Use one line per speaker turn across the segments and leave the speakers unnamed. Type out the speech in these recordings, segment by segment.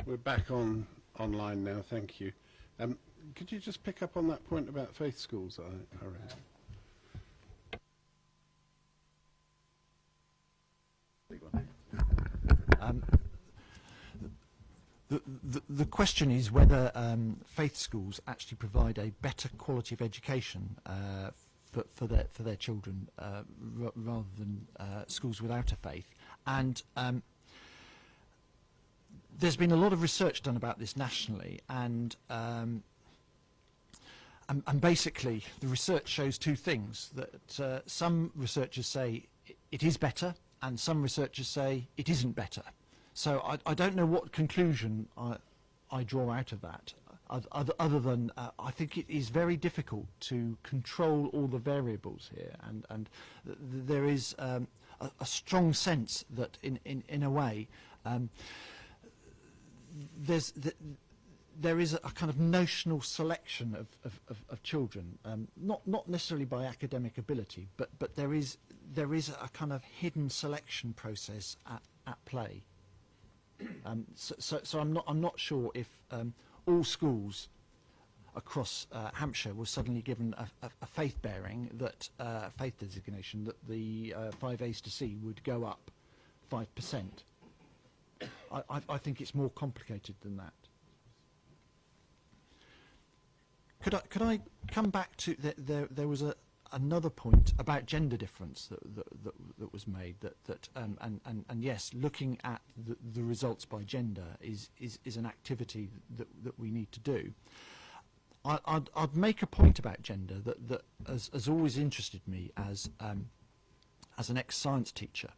We're back online now, thank you. Could you just pick up on that point about faith schools I raised?
The question is whether faith schools actually provide a better quality of education for their children rather than schools without a faith. And there's been a lot of research done about this nationally, and basically the research shows two things: that some researchers say it is better, and some researchers say it isn't better. So I don't know what conclusion I draw out of that, other than I think it is very difficult to control all the variables here, and there is a strong sense that in a way there is a kind of notional selection of children, not necessarily by academic ability, but there is a kind of hidden selection process at play. So I'm not sure if all schools across Hampshire were suddenly given a faith bearing, that faith designation, that the 5 A's to C would go up 5%. I think it's more complicated than that. Could I come back to there was another point about gender difference that was made, and yes, looking at the results by gender is an activity that we need to do. I'd make a point about gender that has always interested me as an ex-science teacher,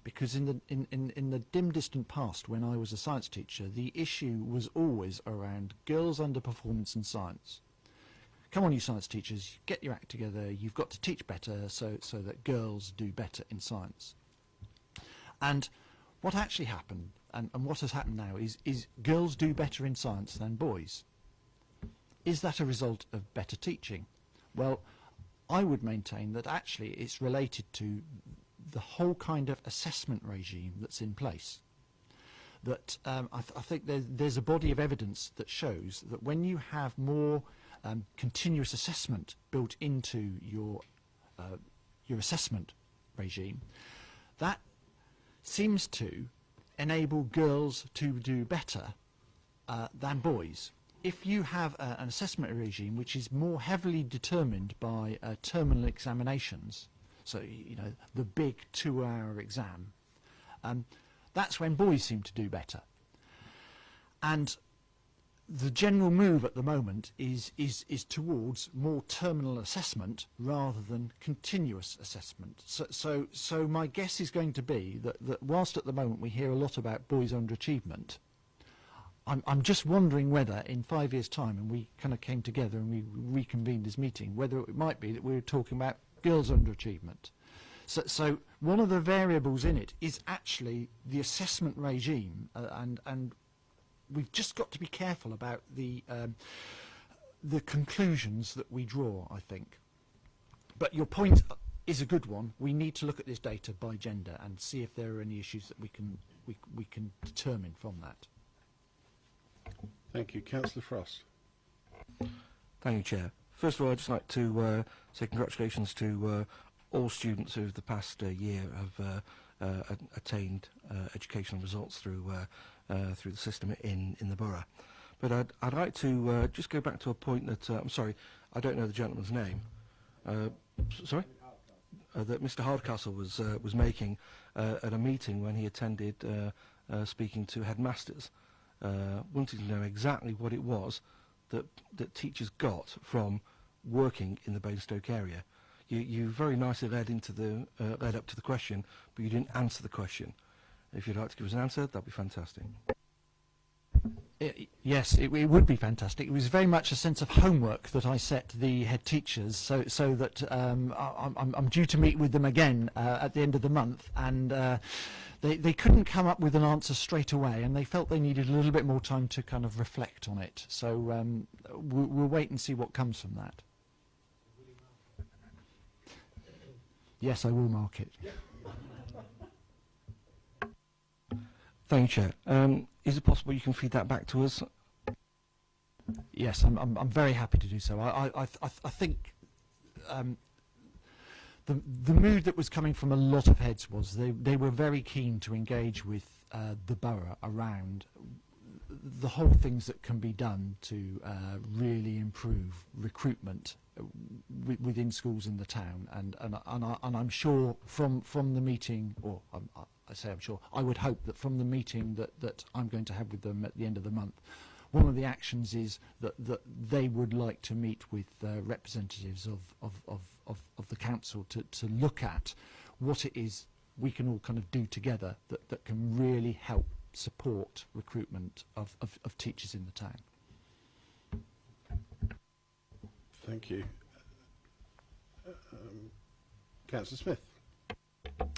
because in the dim distant past, when I was a science teacher, the issue was always around girls' underperformance in science. Come on, you science teachers, get your act together, you've got to teach better so that girls do better in science. And what actually happened, and what has happened now, is girls do better in science than boys. Is that a result of better teaching? Well, I would maintain that actually it's related to the whole kind of assessment regime that's in place. That I think there's a body of evidence that shows that when you have more continuous assessment built into your assessment regime, that seems to enable girls to do better than boys. If you have an assessment regime which is more heavily determined by terminal examinations, so the big 2-hour exam, that's when boys seem to do better. And the general move at the moment is towards more terminal assessment rather than continuous assessment. So my guess is going to be that whilst at the moment we hear a lot about boys' underachievement, I'm just wondering whether in 5 years' time, and we kind of came together and we reconvened this meeting, whether it might be that we were talking about girls' underachievement. So one of the variables in it is actually the assessment regime, and we've just got to be careful about the conclusions that we draw, I think. But your point is a good one. We need to look at this data by gender and see if there are any issues that we can determine from that.
Thank you. Councillor Frost.
Thank you, Chair. First of all, I'd just like to say congratulations to all students who, the past year, have attained educational results through the system in the borough. But I'd like to just go back to a point that I'm sorry, I don't know the gentleman's name. Sorry, that Mr. Hardcastle was making at a meeting when he attended, speaking to headmasters, wanting to know exactly what it was that teachers got from working in the Basingstoke area. You very nicely led up to the question, but you didn't answer the question. If you'd like to give us an answer, that'd be fantastic.
Yes, it would be fantastic. It was very much a sense of homework that I set the head teachers, so that I'm due to meet with them again at the end of the month, and they couldn't come up with an answer straight away, and they felt they needed a little bit more time to kind of reflect on it. So we'll wait and see what comes from that. Yes, I will mark it.
Thank you, Chair. Is it possible you can feed that back to us?
Yes, I'm very happy to do so. I think the mood that was coming from a lot of heads was they were very keen to engage with the borough around the whole things that can be done to really improve recruitment within schools in the town, and I'm sure from the meeting, or I say I'm sure, I would hope that from the meeting that I'm going to have with them at the end of the month, one of the actions is that they would like to meet with representatives of the council to look at what it is we can all kind of do together that can really help support recruitment of teachers in the town.
Thank you. Councillor Smith.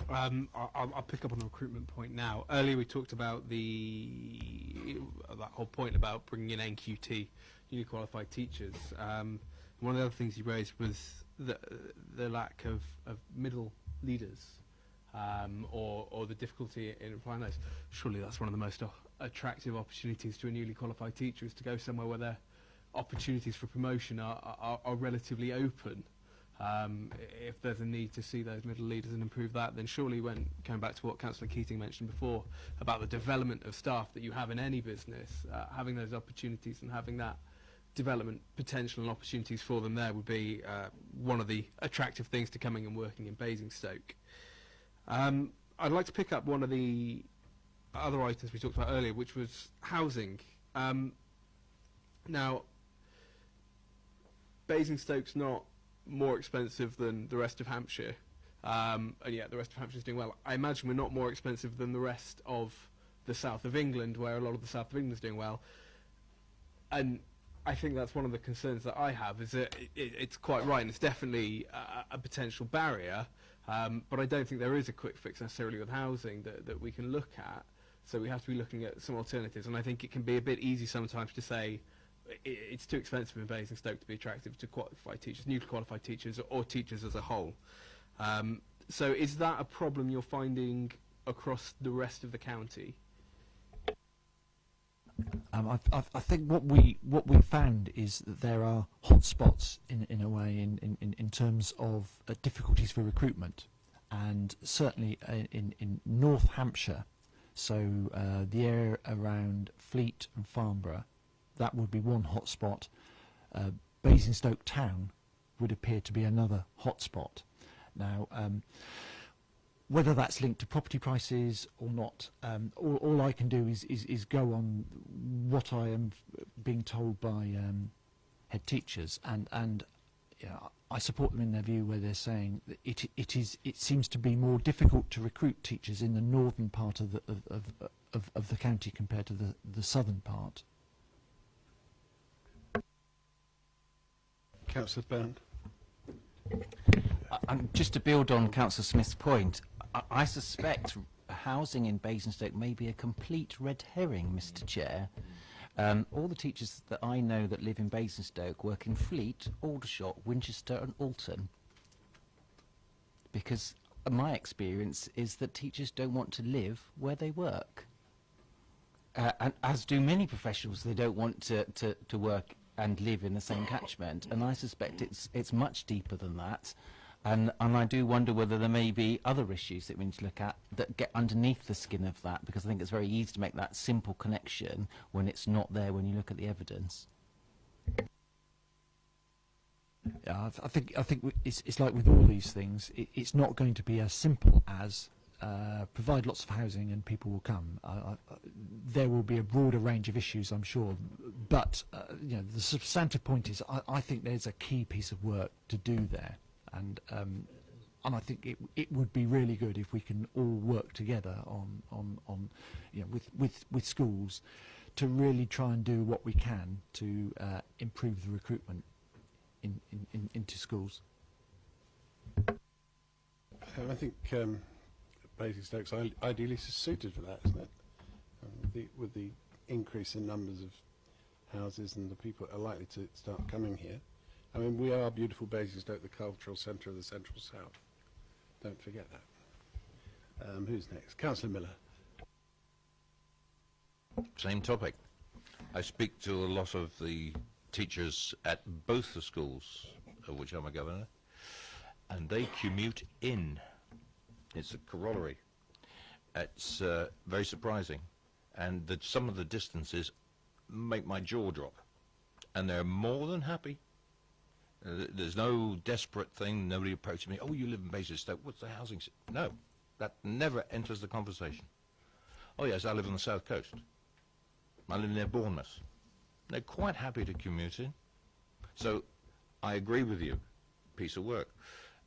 I'll pick up on the recruitment point now. Earlier we talked about that whole point about bringing in NQT, newly qualified teachers. One of the other things you raised was the lack of middle leaders, or the difficulty in applying those. Surely that's one of the most attractive opportunities to a newly qualified teacher, is to go somewhere where their opportunities for promotion are relatively open. If there's a need to see those middle leaders and improve that, then surely, when going back to what Councillor Keating mentioned before about the development of staff that you have in any business, having those opportunities and having that development potential and opportunities for them there would be one of the attractive things to coming and working in Basingstoke. I'd like to pick up one of the other items we talked about earlier, which was housing. Now, Basingstoke's not more expensive than the rest of Hampshire, and yet the rest of Hampshire is doing well. I imagine we're not more expensive than the rest of the south of England, where a lot of the south of England is doing well. And I think that's one of the concerns that I have, is that it's quite right, and it's definitely a potential barrier, but I don't think there is a quick fix necessarily with housing that we can look at. So we have to be looking at some alternatives, and I think it can be a bit easy sometimes to say it's too expensive in Basingstoke to be attractive to qualified teachers, newly qualified teachers, or teachers as a whole. So is that a problem you're finding across the rest of the county?
I think what we found is that there are hot spots in a way in terms of difficulties for recruitment, and certainly in North Hampshire, so the area around Fleet and Farnborough, that would be one hot spot. Basingstoke town would appear to be another hot spot. Now, whether that's linked to property prices or not, all I can do is go on what I am being told by head teachers, and you know, I support them in their view where they're saying that it seems to be more difficult to recruit teachers in the northern part of the county compared to the southern part.
Councillor Byrne.
Just to build on Councillor Smith's point, I suspect housing in Basingstoke may be a complete red herring, Mr. Chair. All the teachers that I know that live in Basingstoke work in Fleet, Aldershot, Winchester and Alton. Because my experience is that teachers don't want to live where they work. And as do many professionals, they don't want to work and live in the same catchment, and I suspect it's much deeper than that, and I do wonder whether there may be other issues that we need to look at that get underneath the skin of that, because I think it's very easy to make that simple connection when it's not there when you look at the evidence.
Yeah, I think it's like with all these things, it's not going to be as simple as provide lots of housing and people will come. There will be a broader range of issues, I'm sure, but you know, the substantive point is I think there's a key piece of work to do there, and I think it would be really good if we can all work together on you know, with schools to really try and do what we can to improve the recruitment into schools.
I think Basingstoke's ideally suited for that, isn't it? With the increase in numbers of houses and the people that are likely to start coming here. I mean, we are beautiful Basingstoke, the cultural centre of the Central South. Don't forget that. Who's next? Councillor Miller.
Same topic. I speak to a lot of the teachers at both the schools of which I'm a governor, and they commute in. It's a corollary. It's very surprising, and some of the distances make my jaw drop, and they're more than happy. There's no desperate thing. Nobody approaches me, oh, you live in Basingstoke, what's the housing? No, that never enters the conversation. Oh yes, I live on the south coast. I live near Bournemouth. They're quite happy to commute in. So I agree with you, piece of work.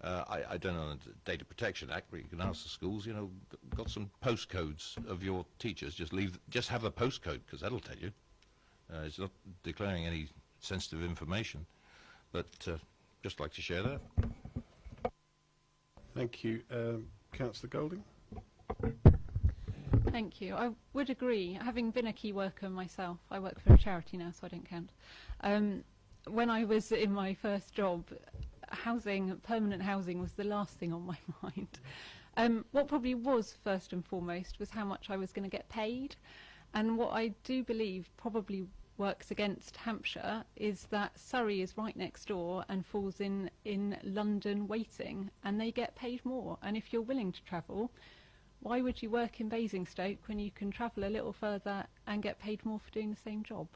I don't know the Data Protection Act, but you can ask the schools, you know, got some postcodes of your teachers. Just have the postcode, because that'll tell you. It's not declaring any sensitive information, but just like to share that.
Thank you. Councillor Golding?
Thank you. I would agree. Having been a key worker myself, I work for a charity now, so I don't count. When I was in my first job, permanent housing was the last thing on my mind. What probably was first and foremost was how much I was going to get paid. And what I do believe probably works against Hampshire is that Surrey is right next door and falls in London waiting, and they get paid more. And if you're willing to travel, why would you work in Basingstoke when you can travel a little further and get paid more for doing the same job?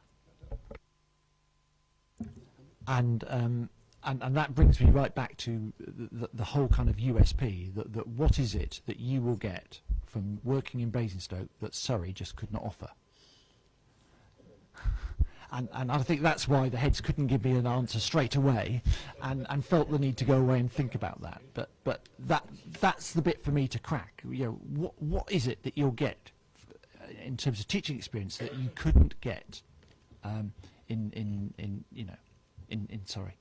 And that brings me right back to the whole kind of USP, that what is it that you will get from working in Basingstoke that Surrey just could not offer? And I think that's why the heads couldn't give me an answer straight away, and felt the need to go away and think about that. But that's the bit for me to crack. You know, what is it that you'll get in terms of teaching experience that you couldn't get in Surrey,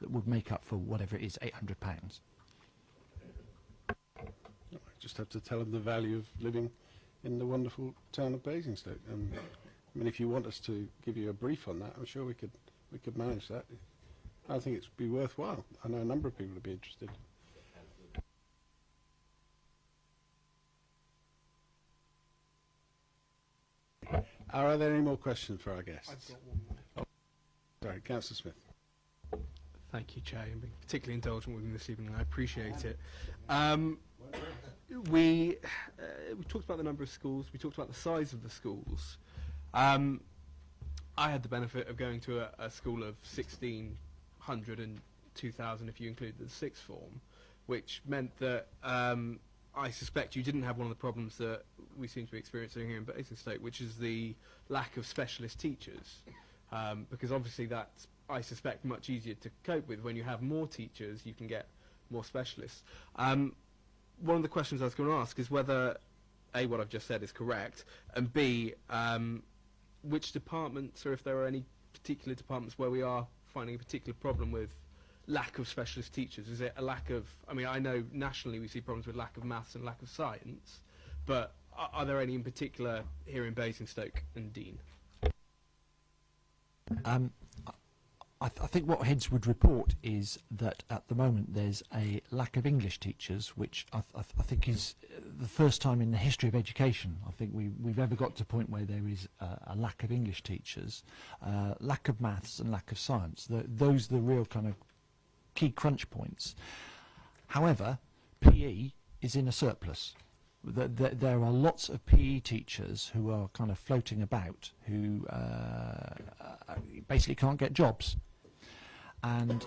that would make up for whatever it is, £800?
I just have to tell them the value of living in the wonderful town of Basingstoke. I mean, if you want us to give you a brief on that, I'm sure we could manage that. I think it'd be worthwhile. I know a number of people would be interested. Are there any more questions for our guests?
I've got one more.
Oh, sorry, Councillor Smith.
Thank you, Chair. You've been particularly indulgent with me this evening. I appreciate it. We talked about the number of schools. We talked about the size of the schools. I had the benefit of going to a school of 1,600 and 2,000 if you include the sixth form, which meant that I suspect you didn't have one of the problems that we seem to be experiencing here in Basingstoke, which is the lack of specialist teachers, because obviously that's, I suspect, much easier to cope with. When you have more teachers, you can get more specialists. One of the questions I was going to ask is whether A, what I've just said is correct, and B, which departments, or if there are any particular departments where we are finding a particular problem with lack of specialist teachers. Is it a lack of, I mean, I know nationally we see problems with lack of maths and lack of science, but are there any in particular here in Basingstoke and Dean?
I think what heads would report is that at the moment there's a lack of English teachers, which I think is the first time in the history of education I think we've ever got to a point where there is a lack of English teachers, lack of maths and lack of science. Those are the real kind of key crunch points. However, PE is in a surplus. There are lots of PE teachers who are kind of floating about who basically can't get jobs. And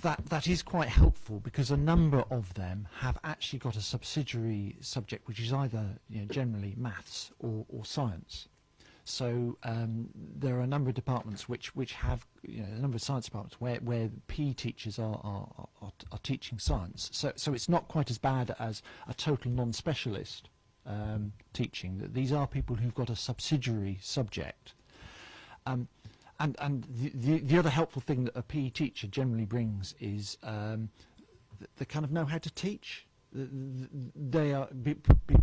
that is quite helpful, because a number of them have actually got a subsidiary subject which is either, you know, generally maths or science. So there are a number of departments which have, you know, a number of science departments where PE teachers are teaching science. So it's not quite as bad as a total non-specialist teaching. These are people who've got a subsidiary subject. And the other helpful thing that a PE teacher generally brings is they kind of know how to teach. They are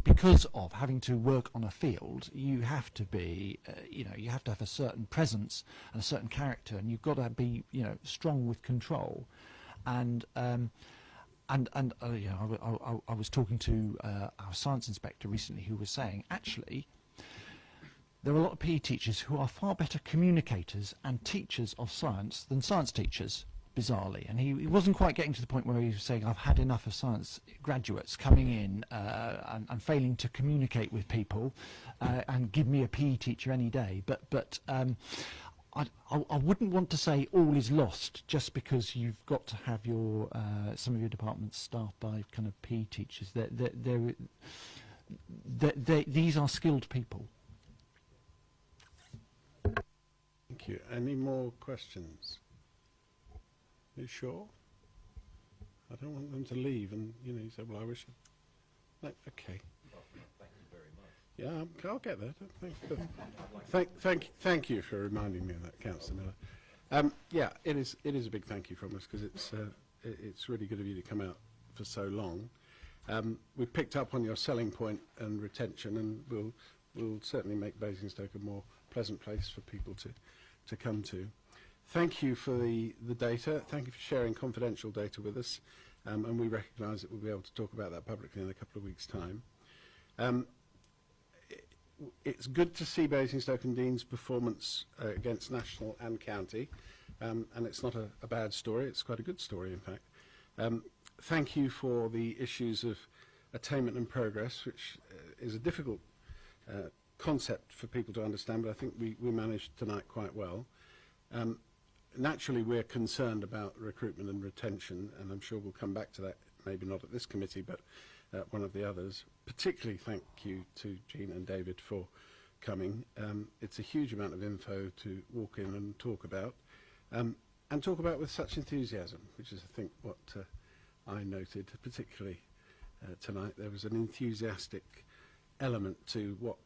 because of having to work on a field. You have to be, you have to have a certain presence and a certain character, and you've got to be, strong with control. And I was talking to our science inspector recently, who was saying actually there are a lot of PE teachers who are far better communicators and teachers of science than science teachers, bizarrely. And he wasn't quite getting to the point where he was saying, I've had enough of science graduates coming in and failing to communicate with people and give me a PE teacher any day. But I wouldn't want to say all is lost just because you've got to have your some of your departments staffed by kind of PE teachers. These are skilled people.
Thank you. Any more questions? Are you sure? I don't want them to leave and, you know, you say, well, I wish... No, okay.
Thank you very much.
Yeah, I'll get there. Thank you for reminding me of that, Councillor Miller. Yeah, it is a big thank you from us, because it's really good of you to come out for so long. We've picked up on your selling point and retention, and we'll certainly make Basingstoke a more pleasant place for people to come to. Thank you for the data. Thank you for sharing confidential data with us, and we recognise that we'll be able to talk about that publicly in a couple of weeks' time. It's good to see Basingstoke and Dean's performance against national and county, and it's not a bad story. It's quite a good story, in fact. Thank you for the issues of attainment and progress, which is a difficult concept for people to understand, but I think we managed tonight quite well. Naturally, we're concerned about recruitment and retention, and I'm sure we'll come back to that, maybe not at this committee, but one of the others. Particularly thank you to Jean and David for coming. It's a huge amount of info to walk in and talk about with such enthusiasm, which is, I think, what I noted particularly tonight. There was an enthusiastic element to what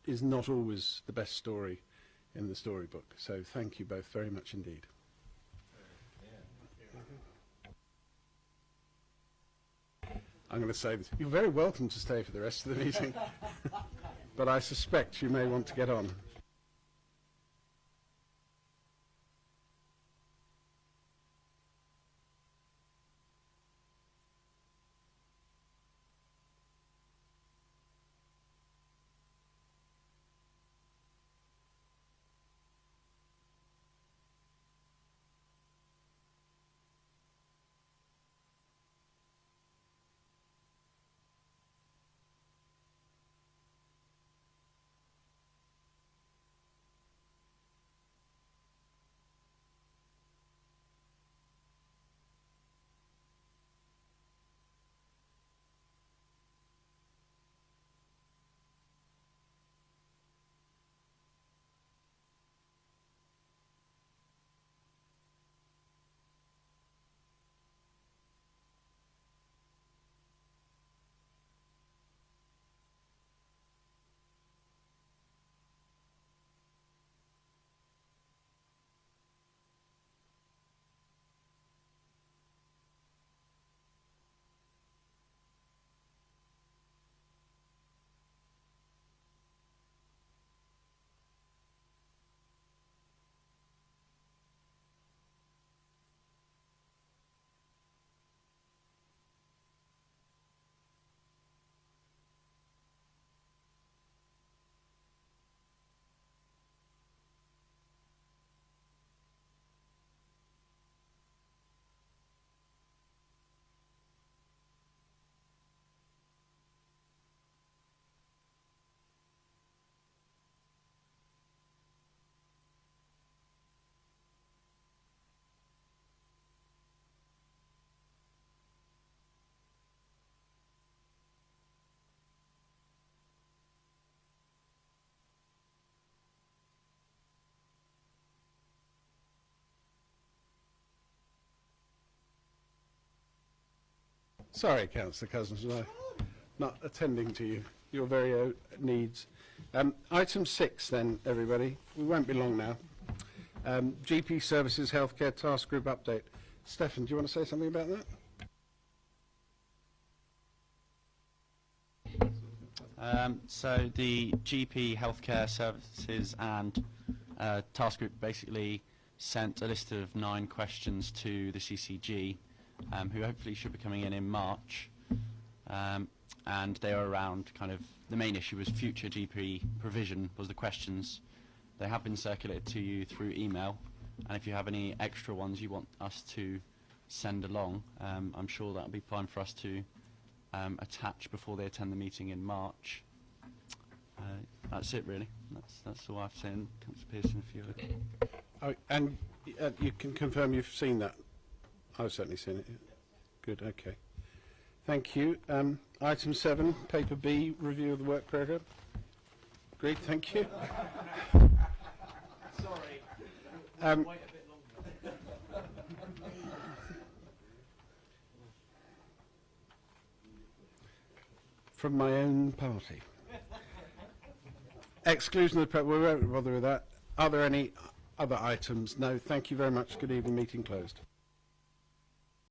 is not always the best story in the storybook. So thank you both very much indeed. I'm going to say this. You're very welcome to stay for the rest of the meeting, but I suspect you may want to get on. Sorry, Councillor Cousins, not attending to you, your very own needs. Item 6 then, everybody. We won't be long now. GP Services Healthcare Task Group Update. Stefan, do you want to say something about
that? So the GP Healthcare Services and Task Group basically sent a list of 9 questions to the CCG, who hopefully should be coming in March. and they are around kind of, the main issue was future GP provision was the questions. They have been circulated to you through email, and if you have any extra ones you want us to send along, I'm sure that will be fine for us to attach before they attend the meeting in March. That's it really. That's all I have to say. And Councillor Pearson, if you would.
Oh, and you can confirm you've seen that? I've certainly seen it. Good, okay. Thank you. Item 7, paper B, review of the work programme. Agreed, thank you.
Sorry.
Wait a bit
longer.
From my own party. Exclusion of the we won't bother with that. Are there any other items? No, thank you very much. Good evening, meeting closed.